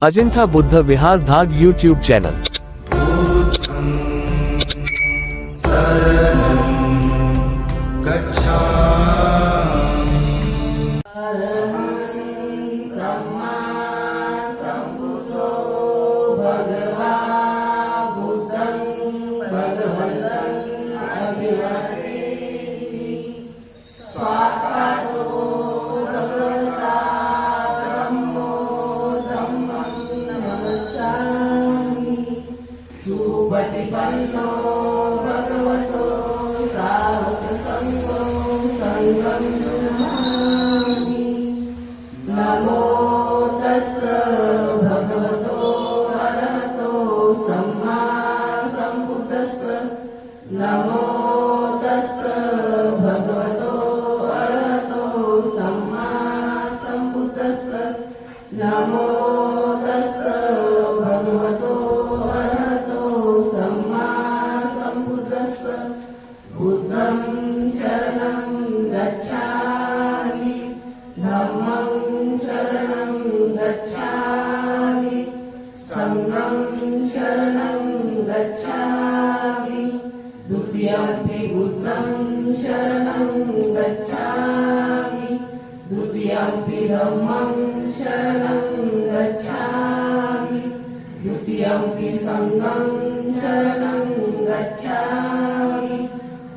अजिंठा बुद्ध विहार धाग YouTube channel. सुपटिपन्नो भगवतो सावक संगो संगं नमामि। नमो तस्स भगवतो अरहतो सम्मा सम्बुद्धस्स। नमो तस्स भगवतो अरहतो सम्मा सम्बुद्धस्स। नमो तस्स भगवतो बुद्धं शरणं गच्छामि, धम्मं शरणं गच्छामि, संघं शरणं गच्छामि, द्वितीयंपि बुद्धं शरणं गच्छामि, द्वितीयंपि धम्मं शरणं गच्छामि, द्वितीयंपि संघं शरणं गच्छामि,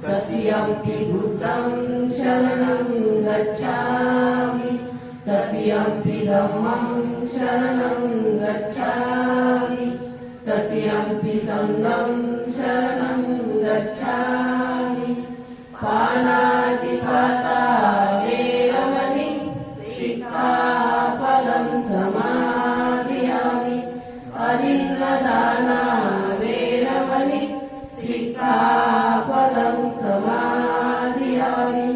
तृतीयंपि बुद्धं शरणं गच्छामि, तृतीयंपि धम्मं शरणं गच्छामि, तृतीयंपि संघं शरणं गच्छामि। पाणातिपाता वेरमणि सिक्खापदं समादियामि। अलिङ्गदाना वेरमणि सिक्खापदं समादियामि।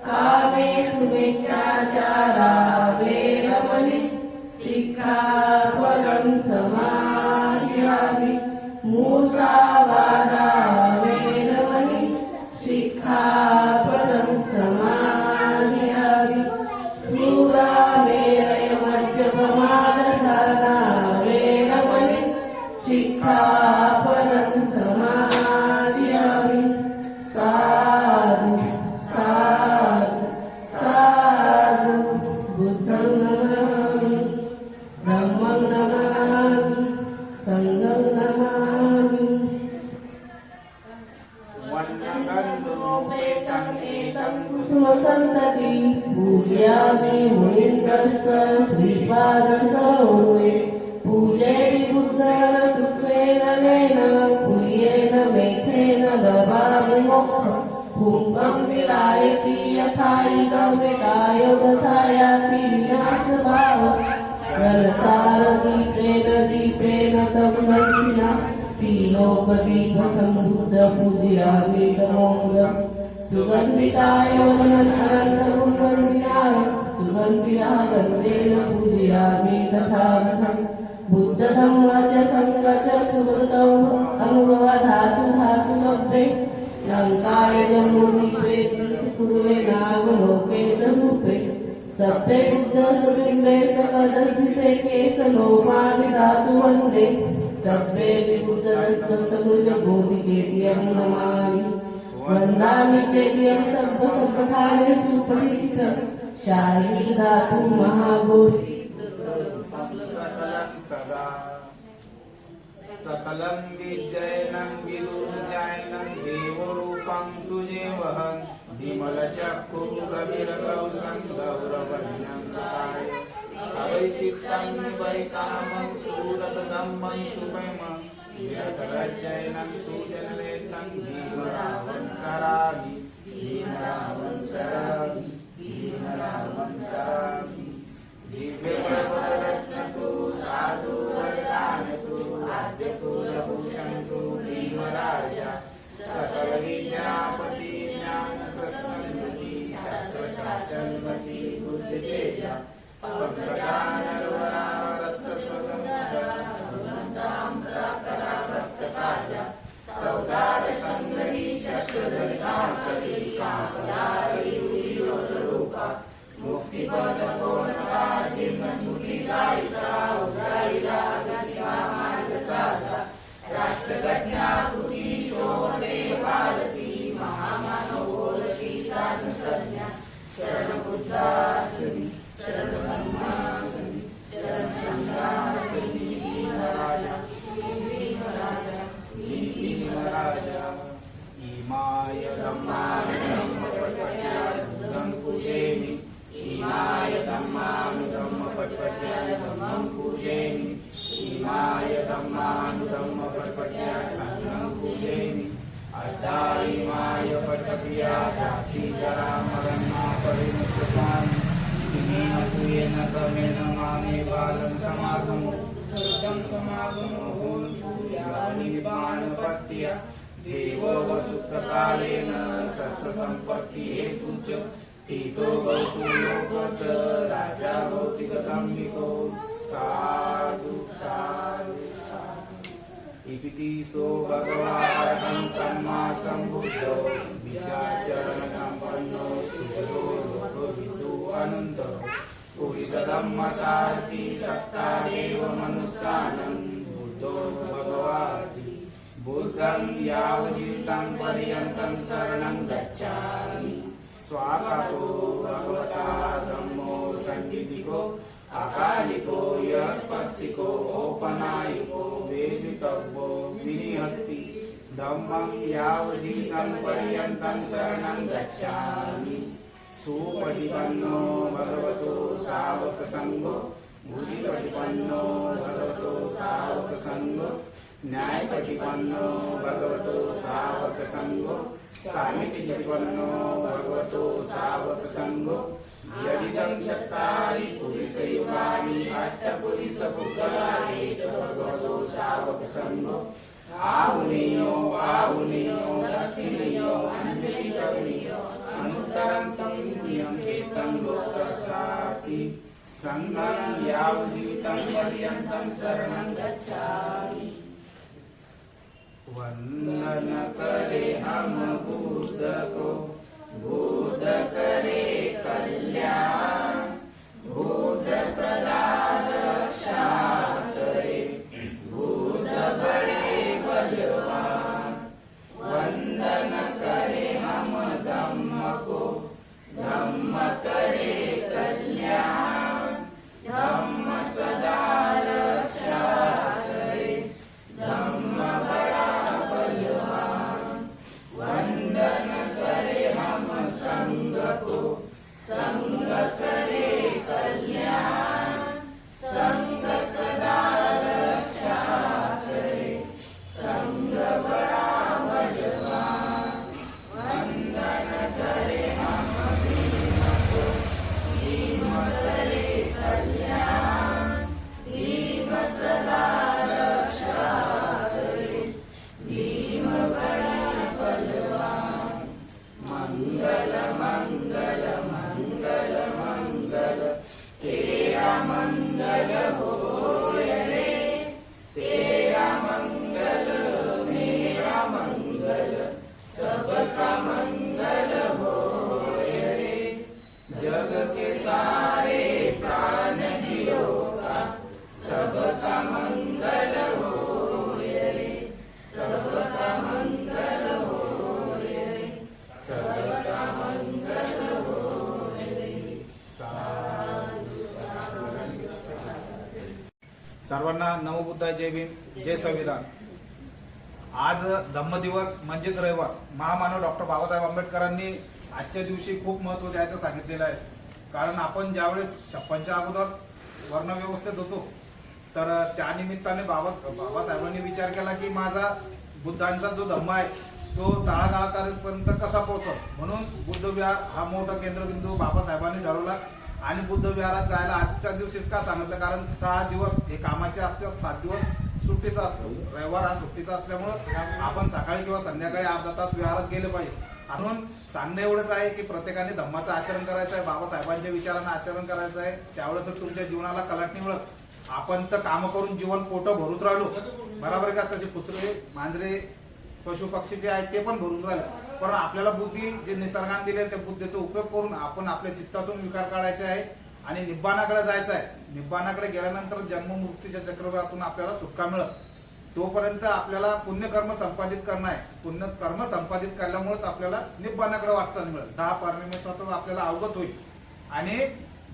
कामेषु मिथ्याचारा वेरमणि सिक्खापदं समादियामि। मुसावादा वेरमणि सिक्खापदं समादियामि। शूरामेरय मज्जपमादधाना वेरमणि सिक्खापदं समादियामि। साधु साधु साधु। बुद्धं नमामि, धम्मं नमामि, संघं नमामि। वन्नगन्धोपेतं एतं कुसुमसन्तति पूजयामि मुनीन्द्रस्य श्रीपादसरोजे। पूजयति बुद्धेन पुष्पेण नेन पूयेन मेघेन ददामि मोक्षं। पुंगं विलायति यथा इदं विकायो तथा याति विनाशभावः। रलसारदीपेन दीपेन तं दक्षिणा त्रिलोकदीपसम्बुद्ध पूजयामि तमोदं। सुगन्धिकायोगनन्तपुण्यविनाय सुगन्धिरागन्धेन पूजयामि तथागतं। बुद्धधम्म च संघ च सुकृतौ अनुभवधातु धातु लब्धे। लङ्काय जम्बूद्वीपे पूर्वे नागलोके च रूपे सप्ते बुद्ध सुबिम्बे सकदस्तिसे केस लोमानि धातु वन्दे सप्ते विबुद्धस्तभुज बोधि चेत्यं नमामि वन्दामि चेत्यं सप्तसप्तकाले सुपठित शारीरिक धातु महाबोधि सकलं सदा सकलं विजयनं विदुर्जयनं देवरूपं तुजेवहं विमलचक्षु कविरगौसं गौरवन्यं सहाय अवैचित्तं वैकामं सुरतदम्मं शुभमं विरतरजयनं सुजनलेतं भीमरावं सरामि भीमरावं सरामि भीमरावं सरामि दिव्यप्रभरत्नतु साधु वरदानतु आद्यकुलभूषन्तु भीमराजा सकलविद्यापति ज्ञानसत्सङ्गति शास्त्रशासनपति बुद्धितेजा पङ्कजानर्वरा रत्नस्वगन्धां साकरा भक्तकाजा चौदारसङ्गरी षष्ठदलिताकरी कामदारी रूपा मुक्तिपदकोनका स्मृतिजायिता उदायिरा गतिका मार्गसाधा राष्ट्रघटनाकृती शोभते भारती महामानवोलकी साधनसंज्ञा शरणबुद्धासनि शरणधर्मासनि शरणसंघासनि भीमराजा भीमराजा भीमराजा इमाय धम्मानुधम्मपट्पट्या बुद्धं पूजयामि इमाय धम्मानुधम्मपट्पट्या धम्मं पूजयामि इमाय धम्मानुधम्मपट्पट्या संघं पूजयामि अद्धाइमाय पट्पट्या जाति जरा मरणा परिमुक्तानि किमेन कुयेन कमेन मामे बालं समागमो सदं समागमो होन्तु यानिर्वाणपत्या देव वसुतकालेन सस्यसम्पत्ति हेतु च हितो भवतु लोको च राजा भौतिकधम्मिको साधु साधु साधु इति भगवान् सम्मा सम्बुद्धो विचाचरणसम्पन्नो सुखदो लोकविदो अनन्तो पुरुषधम्मसारथि सस्तादेव मनुष्यानं बुद्धो भगवाति बुद्धं यावजीवितं पर्यन्तं शरणं गच्छामि स्वागतो भगवता धम्मो संगीतिको अकालिको यस्पस्सिको औपनायिको वेदितव्यो विनिहत्ति धम्मं यावजीवितं पर्यन्तं शरणं गच्छामि सुपटिपन्नो भगवतो सावकसङ्गो बुद्धिपटिपन्नो भगवतो सावकसङ्गो न्यायपटिपन्नो भगवतो सावकसङ्गो सामितिपन्नो भगवतो सावकसङ्गो यदिदं चत्वारि पुरुषयुगानि अष्टपुरुषपुद्गलादेश भगवतो सावकसङ्गो आहुनेयो आहुनेयो दक्षिणेयो अञ्जलिकरणीयो अनुत्तरं तं पुण्यं केतं लोकस्याति संघं यावजीवितं पर्यन्तं शरणं गच्छामि वंदन करे हम बुद्ध को बुद्ध करे कल्याण बुद्ध सदा रक्षा करे बुद्ध बड़े बलवान वंदन करे हम धम्म को धम्म करे कल्याण धम्म सदा रक्षा करे धम्म बड़ा बलवान वंदन करे हम संघ को संघ करे सर्वांना नमोबुद्धाय, जय भीम, जय संविधान. आज धम्मदिवस म्हणजेच रविवार. महामानव डॉक्टर बाबासाहेब आंबेडकरांनी आजच्या दिवशी खूप महत्व द्यायचं सांगितलेलं आहे. कारण आपण ज्यावेळेस 56च्या अगोदर वर्णव्यवस्थेत होतो, तर त्यानिमित्ताने बाबासाहेबांनी विचार केला की माझा बुद्धांचा जो धम्म आहे तो तळागाळापर्यंत कसा पोहोचल, म्हणून बुद्ध विहार हा मोठा केंद्रबिंदू बाबासाहेबांनी ठरवला. आणि बुद्ध विहारात जायला आजच्या दिवशीच का सांगितलं, कारण 6 दिवस हे कामाचे असतात, 7 दिवस सुट्टीचा असतो. रविवार हा सुट्टीचा असल्यामुळं आपण सकाळी किंवा संध्याकाळी अर्धा तास विहारात गेले पाहिजे. म्हणून सांगणं एवढंच आहे की प्रत्येकाने धम्माचं आचरण करायचं आहे, बाबासाहेबांच्या विचारांना आचरण करायचं आहे. त्यावेळेस तुमच्या जीवनाला कलाटणी मिळत. आपण तर काम करून जीवन पोटं भरूच राहिलो, बरोबर आहे का. तसे कुत्रे, मांजरे, पशु पक्षी जे आहेत ते पण भरून राहिले. पण आपल्याला बुद्धी जे निसर्गाने दिले त्या बुद्धीचा उपयोग करून आपण आपल्या चित्तातून विकार काढायचे आहे आणि निब्बाणाकडे जायचं आहे. निब्बाणाकडे गेल्यानंतर जन्म मृत्यूच्या चक्रव्यूहातून आपल्याला सुटका मिळत. तोपर्यंत आपल्याला पुण्यकर्म संपादित करणं आहे. पुण्यकर्म संपादित केल्यामुळेच आपल्याला निब्बाणाकडे वाटचाल मिळत. 10 पौर्णिमेचा तर आपल्याला अवगत होईल आणि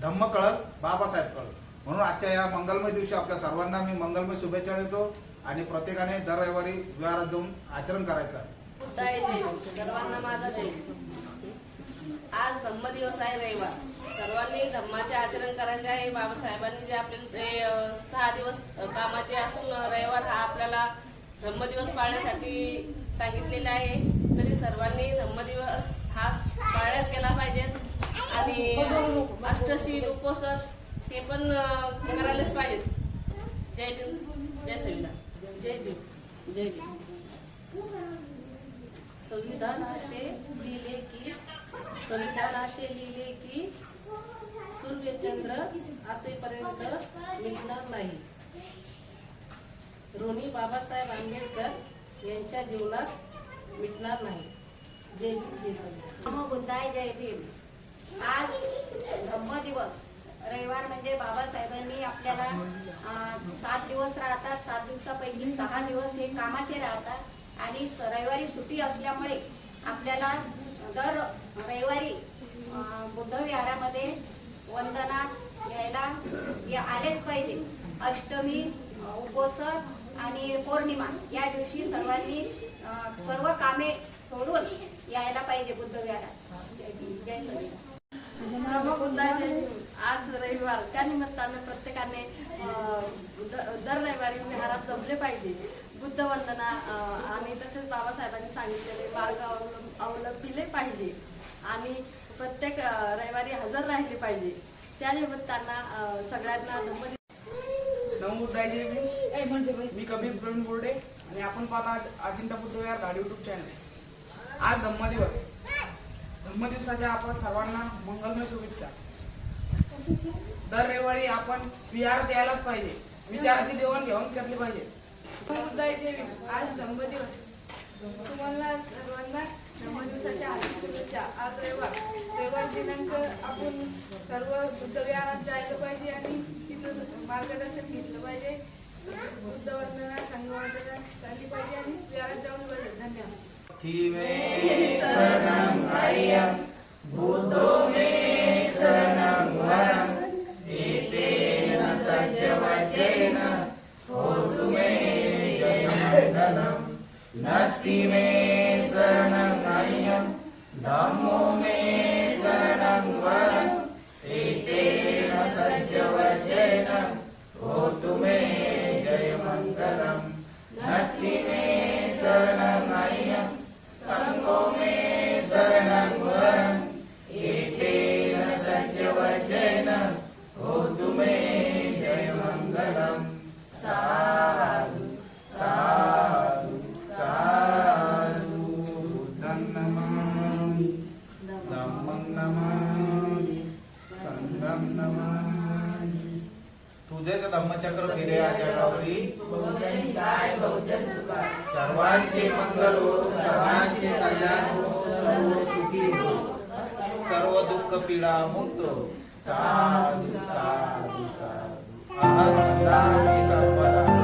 धम्म कळत, बाबासाहेब कळत. म्हणून आजच्या या मंगलमय दिवशी आपल्या सर्वांना मी मंगलमय शुभेच्छा देतो आणि प्रत्येकाने दर रविवारी विहारात जाऊन आचरण करायचं आहे. सर्वांना माझा जय. आज धम्म दिवस आहे, रविवार. सर्वांनी धम्माचे आचरण करायचे आहे. बाबासाहेबांनी जे आपल्याला 6 दिवस कामाचे असून रविवार हा आपल्याला धम्मदिवस पाळण्यासाठी सांगितलेला आहे. तरी सर्वांनी धम्मदिवस हा पाळण्यात केला पाहिजे आणि अष्टशील उपवास हे पण करायलाच पाहिजेत. जय भीम, जय संविधान. जय भीम, जय भीम. संविधानाशे लिहिले की सूर्यचंद्र असेपर्यंत मिळणार नाही. ऋणी बाबासाहेब आंबेडकर यांच्या जीवनात मिटणार नाही. जय भीम, जय संविधान. नमो बुद्धाय, जय भीम. आज धम्म दिवस, रविवार म्हणजे बाबासाहेबांनी आपल्याला 7 दिवस राहतात. 7 दिवसापैकी 6 दिवस हे कामाचे राहतात आणि रविवारी सुट्टी असल्यामुळे आपल्याला दर रविवारी बुद्ध विहारामध्ये वंदना घ्यायला आलेच पाहिजे. अष्टमी, उपवास आणि पौर्णिमा या दिवशी सर्वांनी सर्व कामे सोडून यायला पाहिजे बुद्ध विहारात. जय संविधान. नमो बुद्धाय, जय भीम. आज रविवार, त्या निमित्ताने प्रत्येकाने दर रविवारी विहारात जमले पाहिजे. बुद्ध वंदना आणि तसेच बाबासाहेबांनी सांगितलेले मार्ग अवलंबिले पाहिजे आणि प्रत्येक रविवारी हजर राहिले पाहिजे. त्या निमित्तानं सगळ्यांना नमो बुद्धाय, जय भीम. मी कबीर प्रवीण बोर्डे आणि आपण पाहता अजिंठा बुद्ध विहार धाडी युट्यूब चॅनल. आज धम्मदिवस. धम्मदिवसाच्या आपण सर्वांना मंगलमय शुभेच्छा. दर रविवारी आपण विहारात यायलाच पाहिजे. विचाराची देवाणघेवाण केली पाहिजे. बुद्धाय, जय भीम. आज धम्मदिवस. तुम्हाला सर्वांना धम्मदिवसाच्या हार्दिक शुभेच्छा. आज रविवार दिनांक आपण सर्व बुद्ध विहारात जायला पाहिजे आणि तिथं मार्गदर्शन घेतलं पाहिजे. बुद्ध वंदना संगवंदना झाली पाहिजे आणि विहारात जाऊन पाहिजे. धन्यवाद. मे शरणं अय्यं बुद्धो मे शरणं वरं एतेन सज्जवचेन होतु मे जयमङ्गलम्. नत्ति मे शरणं अय्यं धम्मो मे शरणं वरं एतेन सज्जवचेन होतु मे जयमङ्गलम्. नत्ति मे शरणं अय्यं संगो मे शरणं वरं एतेन सज्जवचेन होतु मे जयमङ्गलम्. साधु साधु साधु. बुद्धं नमामि, धम्मं नमामि, संघं नमामि. तुझेच धम्मचक्र फिरे या जगावरी, बहुजन हिताय बहुजन सुखाय. सर्वांचे मंगल हो, सर्वांचे कल्याण हो, सर्व सुखी हो, सर्व दुःख पीडा मुक्त हो. साधु साधु साधु. अहं सर्वदा.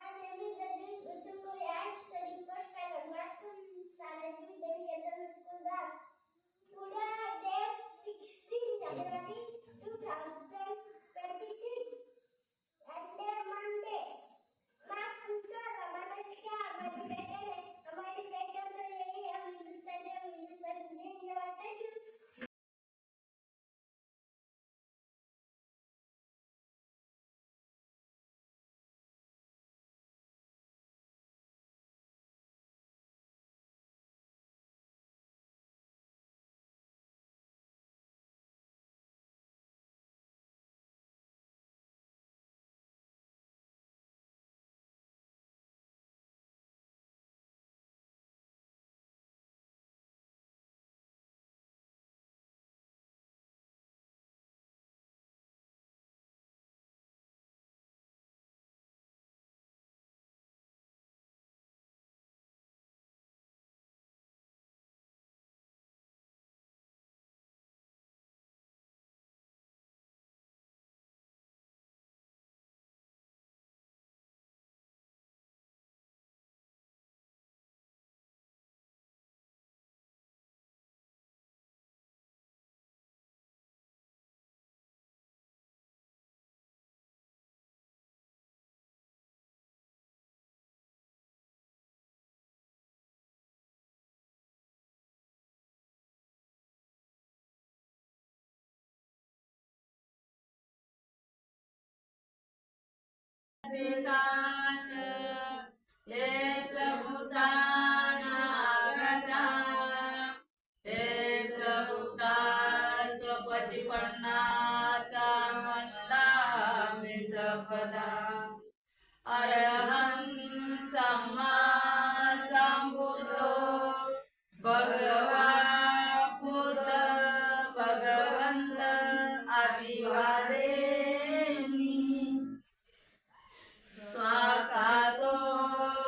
My name is Rajit Uttumuri. I am studying first time at Western Salary Dedicated School that today date 16 January 2026 and day Monday. मैं पूछा हमारे क्या हमारी फैशन है हमारी फैशन तो यही है हम हिंदुस्तानी थैंक यू हेच भूतानागता हेच भूताच पचिपन्नासा वन्दामि सपदा अरहं सम्मा सम्बुद्धो भगवा बुद्ध भगवन्त अभिवादेमि स्वाकातो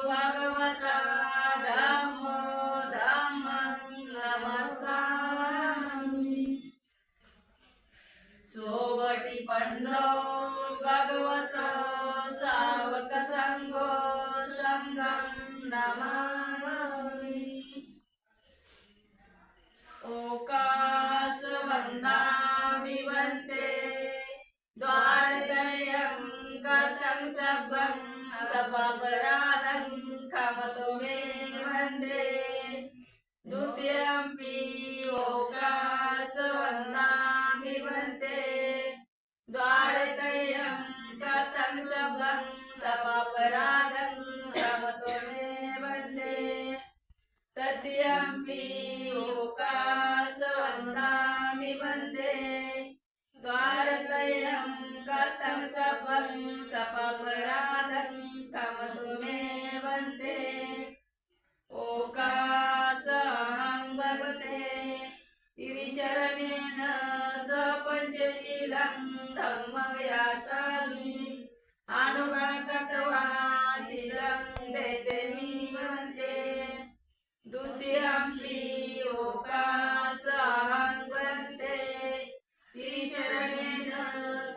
भगवता धम्मो धम्मं नमस्सामि सोबटिपन्नो भगवतो सावक संघो संघं नमामि ओकास वन्दामि वन्ते द्वारदयं गतं सबं सपपराधं खमतो मे वन्दे द्वितीयंपि ओकास वन्दामि वन्ते द्वारदयं गतं सबं सपपराधं खमतो मे वन्दे तृतीयंपि ओकास वन्दामि वन्दे द्वारकयं गतं सबं सपपराधं खमतो मे वन्दे ओकासहं भगवते गिरिशरणेन स पञ्चशीलं धम्मयाचामि अनुगणकत्वाशीलं देते मी म्हणते द्वितीयंपि ओकासाहं ग्रन्थे त्रिशरणेन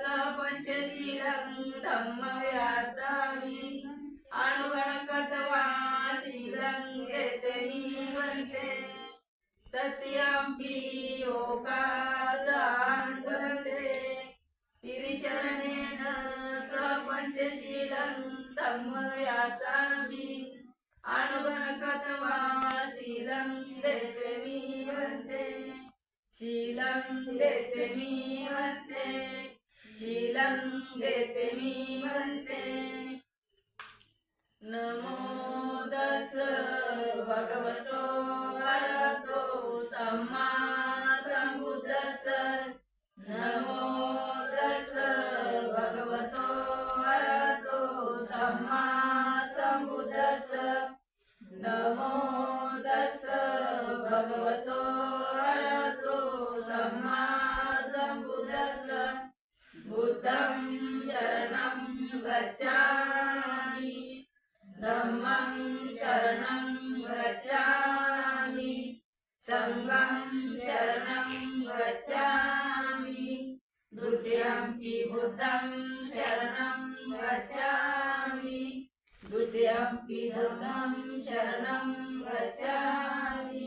सह पंचशीलं धम्मव्याचामि अनुगणकत्वाशीलं देते मी म्हणते तृतीयंपि ओकासाहं ग्रन्थे त्रिशरणेन सह पंचशीलं धम्मव्याचामि अनुगणकत्वाशीलं देते मी म्हणते शीलं देते मी म्हणते शीलं देते मी म्हणते नमो तस् भगवतो अरहतो सम्मा सम्बुद्धस्स नमो तस् भगवतो अरहतो सम्मा सम्बुद्धस्स नमो तस् भगवतो अरहतो सम्मा सम्बुद्धस्स बुद्धं शरणं गच्छामि धम्मं शरणं गच्छामि संघं शरणं गच्छामि द्वितीयंपि बुद्धं शरणं गच्छामि द्वितीयंपि धम्मं शरणं गच्छामि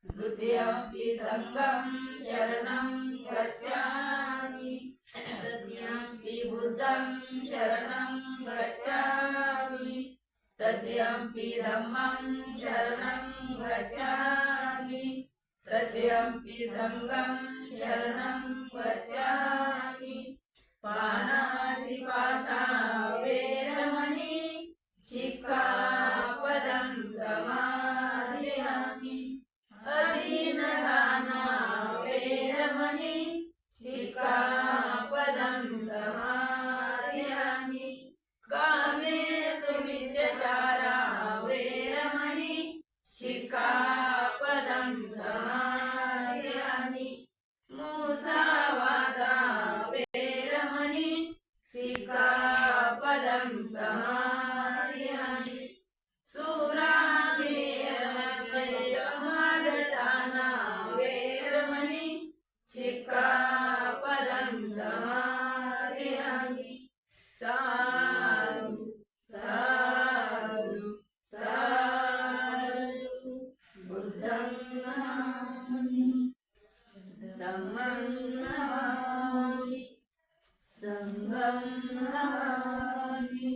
द्वितीयंपि संघं शरणं गच्छामि तृतीयंपि बुद्धं शरणं गच्छामि तृतीयंपि धम्मं शरणं गच्छामि तृतीयंपि संघं शरणं गच्छामि पाणातिपाता वेरमणि शिक्खापदं समादयामि अदीनदाना वेरमणि शिक्खापदं समादयामि कामेषु मिथ्याचारा वेरमणि शिक्खापदं समादयामि मुसावादा वेरमणि शिक्खापदं समादयामि सुरामेरमद्वैतमाददाना वेरमणि शिक्खापदं समादयामि साधु साधु साधु बुद्धं नमामि धम्मं नमामि संघं नमामि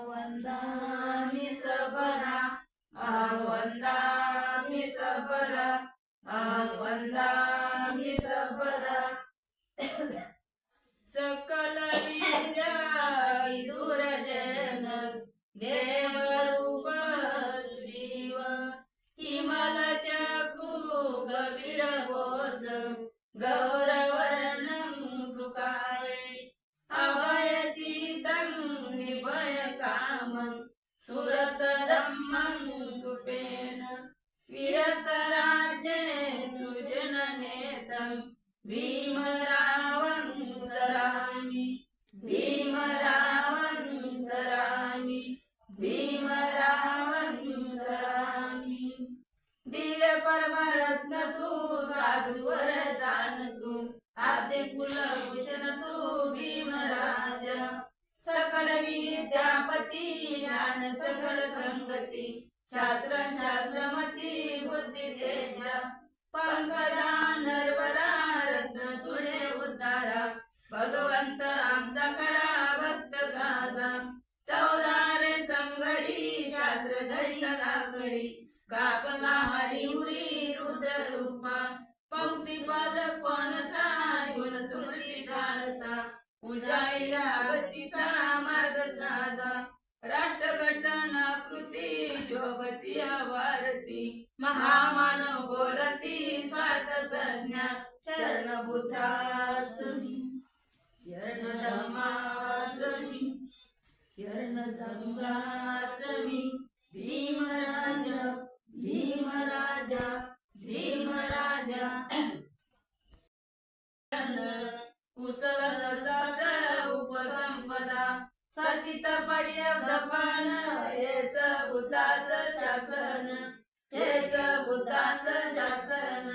वन्दामि सबला वन्दामि सबला वन्दामि सबला सकल विद्या विदुरजन देवरूप सुजीव हिमल चकु गभीर बोस गौरवर्णं सुकारे अभय चितं निभय कामं सुरत धम्मं सुपेन विरत राज्ये सुजन नेतं भीमरावं सरामि भीमरावं सरामि भीमरावं सरामि दिव्य परमरत्न तू साधुवर जाण तू आद्य कुलभूषण तू भीमराजा सकल विद्यापती ज्ञान सकल संगती शास्त्र शास्त्रमती बुद्धी तेजा पंकजा नरवरा रत्न सुळे उद्धारा भगवंत आमचा खरा भक्त गाजा 14वे संगरी शास्त्रधरी करी कापला हरिहुरी रुद्र रूपा पंक्तिपद कोणचा गुण स्मृती जाणता उजाळीला भक्तीचा मार्ग साधा राष्ट्रघटना कृती शोभती वारती महामानव बोलती स्वार्थ संज्ञा शरण बुद्धासमी शरण धम्मासमी शरण संघासमी भीमराजा भीमराजा भीमराजा कुशल शास्त्र उपसंपदा करीत पर्यवदपण हेच बुद्धाचं शासन हेच बुद्धाचं शासन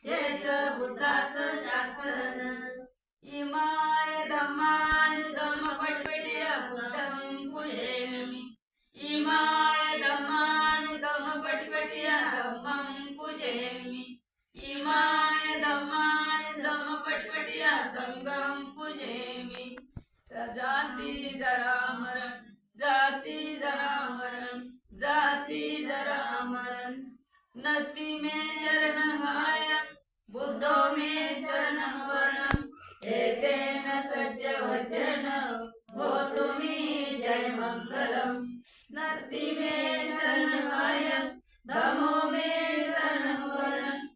हेच बुद्धाचं शासन इमाय धम्मानुगम पटपटिया बुद्धं पूजयामि इमाय धम्मानुगम पटपटिया धम्मं पूजयामि इमाय धम्मानुगम पटपटिया संघं पूजयामि जाती जरा मरण जाती जरा मरण जाती जरा मरण नति में शरण आय बुद्धो में शरण वरण एतेन सत्य वचन हो तुम्ही जय मंगलम नति में शरण आय धम्मो में शरण वरण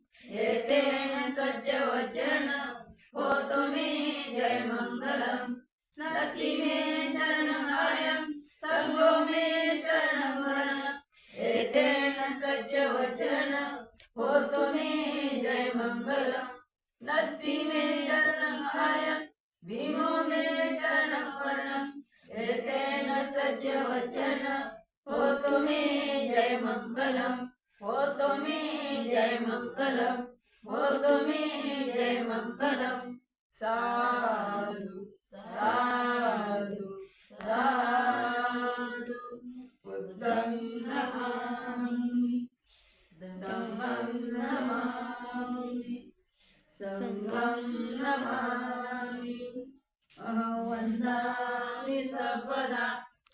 एतेन सत्य वचन हो तुम्ही जय मंगलम नति में शरण आय संगो में शरण वरण एतेन सत्य वचन हो तुम्ही जय मंगलम नति में शरण आय भीमो में शरण वरण एतेन सत्य वचन हो तुम्ही जय मंगलम हो तुम्ही जय मंगलम हो तुम्ही जय मंगलम साधु साधु साधु बुद्धं नमामि धम्मं नमामि संघं नमामि अहं वन्दामि सर्वदा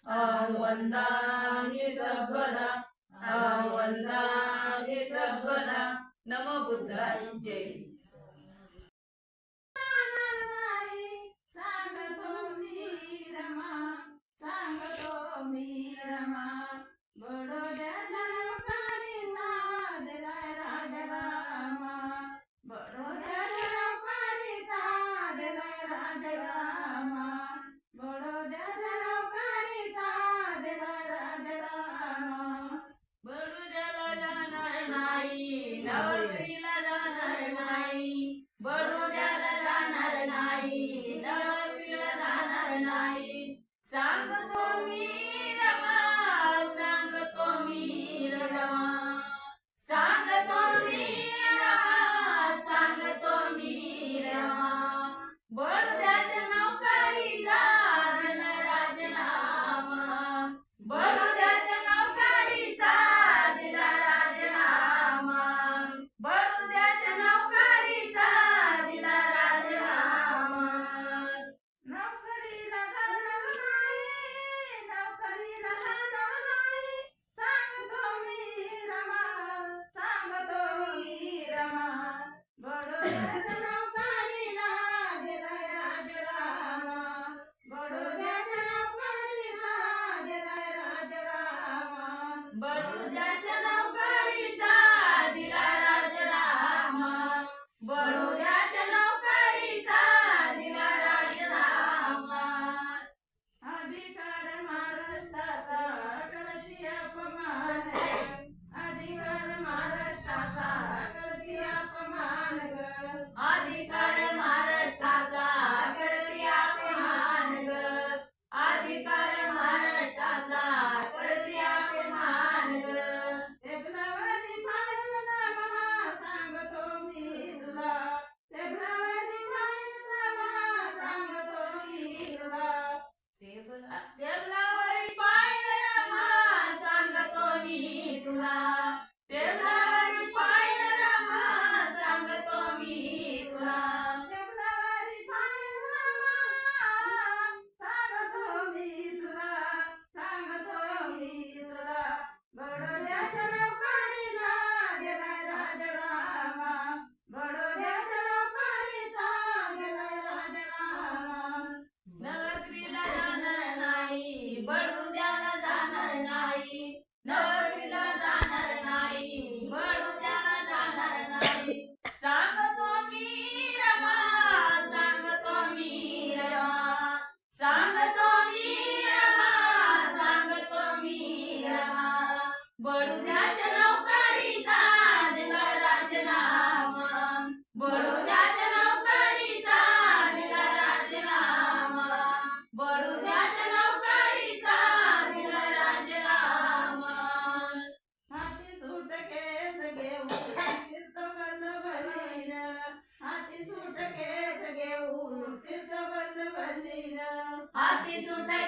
अहं वन्दामि सर्वदा अहं वन्दामि सर्वदा नमो बुद्धाय जय सांगतो मी रमा बडोद्या जलवकारीचा दिलाय राजरामा बडोद्या जलवकारीचा दिलाय राजरामा बडोद्या जलवकारीचा दिलाय राजरामा बडोद्याला जाणार नाही नवरीला जाणार नाही सुटके